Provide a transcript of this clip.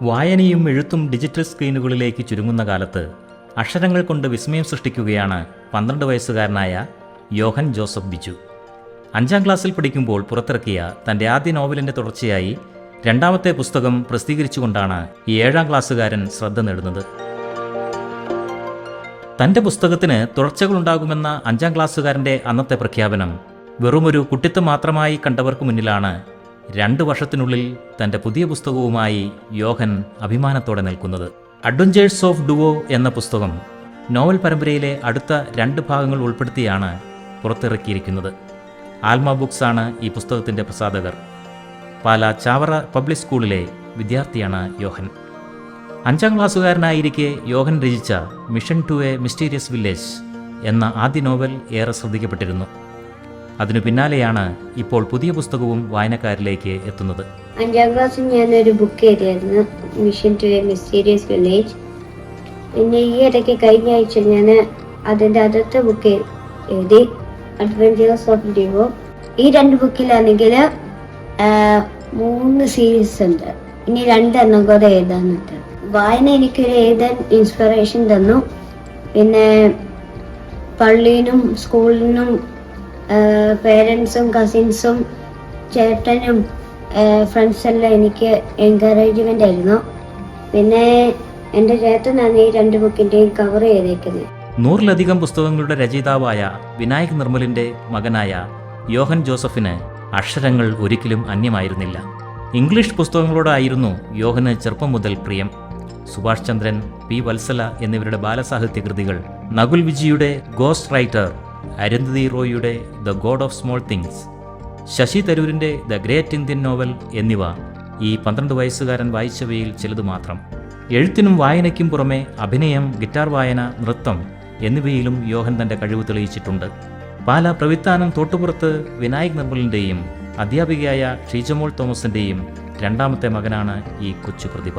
വായനയും എഴുത്തും ഡിജിറ്റൽ സ്ക്രീനുകളിലേക്ക് ചുരുങ്ങുന്ന കാലത്ത് അക്ഷരങ്ങൾ കൊണ്ട് വിസ്മയം സൃഷ്ടിക്കുകയാണ് 12 വയസ്സുകാരനായ യോഹൻ ജോസഫ് ബിജു. 5ാം ക്ലാസ്സിൽ പഠിക്കുമ്പോൾ പുറത്തിറക്കിയ തൻ്റെ ആദ്യ നോവലിൻ്റെ തുടർച്ചയായി രണ്ടാമത്തെ പുസ്തകം പ്രസിദ്ധീകരിച്ചുകൊണ്ടാണ് ഈ 7ാം ക്ലാസ്സുകാരൻ ശ്രദ്ധ നേടുന്നത്. തൻ്റെ പുസ്തകത്തിന് തുടർച്ചകളുണ്ടാകുമെന്ന 5ാം ക്ലാസ്സുകാരൻ്റെ അന്നത്തെ പ്രഖ്യാപനം വെറുമൊരു കുട്ടിത്തം മാത്രമായി കണ്ടവർക്ക് മുന്നിലാണ് 2 വർഷത്തിനുള്ളിൽ തൻ്റെ പുതിയ പുസ്തകവുമായി യോഹൻ അഭിമാനത്തോടെ നിൽക്കുന്നത്. അഡ്വഞ്ചേഴ്സ് ഓഫ് ഡുവോ എന്ന പുസ്തകം നോവൽ പരമ്പരയിലെ അടുത്ത 2 ഭാഗങ്ങൾ ഉൾപ്പെടുത്തിയാണ് പുറത്തിറക്കിയിരിക്കുന്നത്. ആൽമ ബുക്സ് ആണ് ഈ പുസ്തകത്തിൻ്റെ പ്രസാധകർ. പാലാ ചാവറ പബ്ലിക് സ്കൂളിലെ വിദ്യാർത്ഥിയാണ് യോഹൻ. 5ാം ക്ലാസ്സുകാരനായിരിക്കെ യോഹൻ രചിച്ച mission to a mysterious village എന്ന ആദ്യ നോവൽ ഏറെ ശ്രദ്ധിക്കപ്പെട്ടിരുന്നു. അതിനു പിന്നാലെയാണ് ഇപ്പോൾ പുതിയ പുസ്തകവും വായനക്കാരിലേക്ക് എത്തുന്നത്. 5ാം ക്ലാസ്സിൽ ഞാനൊരു ബുക്ക് എഴുതിയായിരുന്നു, mission to a mysterious village. പിന്നെ ഈ ഇടയ്ക്ക് കഴിഞ്ഞ ആഴ്ച ഞാൻ അതിൻ്റെ അടുത്ത ബുക്ക് എഴുതി, അഡ്വഞ്ചേഴ്സ് ഓഫ് ഡിവോ. ഈ 2 ബുക്കിലാണെങ്കിൽ 3 സീരീസ് ഉണ്ട്. ഇനി 2 എണ്ണം കൂടെ എഴുതാനുണ്ട്. വായന എനിക്കൊരു എഴുതാൻ ഇൻസ്പിറേഷൻ തന്നു. പിന്നെ പള്ളിയിലും സ്കൂളിനും പേരൻസും കസിൻസും ചേട്ടനും ഫ്രണ്ട്സെല്ലാം എനിക്ക് എൻകറേജ്മെൻ്റ് ആയിരുന്നു. പിന്നെ എൻ്റെ ചേട്ടനാണ് ഈ 2 ബുക്കിൻ്റെയും കവർ ചെയ്തേക്കുന്നത്. 100-ലധികം പുസ്തകങ്ങളുടെ രചയിതാവായ വിനായക് നിർമ്മലിൻ്റെ മകനായ യോഹൻ ജോസഫിന് അക്ഷരങ്ങൾ ഒരിക്കലും അന്യമായിരുന്നില്ല. ഇംഗ്ലീഷ് പുസ്തകങ്ങളോടായിരുന്നു യോഹന് ചെറുപ്പം മുതൽ പ്രിയം. സുഭാഷ് ചന്ദ്രൻ, പി വത്സല എന്നിവരുടെ ബാലസാഹിത്യ കൃതികൾ, നകുൽ വിജിയുടെ ഗോസ്റ്റ് റൈറ്റർ, അരുന്ധതി റോയിയുടെ the god of small things, Shashi തരൂരിൻ്റെ ദ ഗ്രേറ്റ് ഇന്ത്യൻ നോവൽ എന്നിവ ഈ 12 വയസ്സുകാരൻ വായിച്ചവയിൽ ചിലത് മാത്രം. എഴുത്തിനും വായനയ്ക്കും പുറമെ അഭിനയം, ഗിറ്റാർ വായന, നൃത്തം എന്നിവയിലും യോഹൻ തൻ്റെ കഴിവ് തെളിയിച്ചിട്ടുണ്ട്. പാലാ പ്രവിത്താനം തോട്ടുപുറത്ത് വിനായക് നിർമ്മലിൻ്റെയും അധ്യാപികയായ ഷീജമോൾ തോമസിൻ്റെയും 2ാമത്തെ മകനാണ് ഈ കൊച്ചു പ്രതിഭ.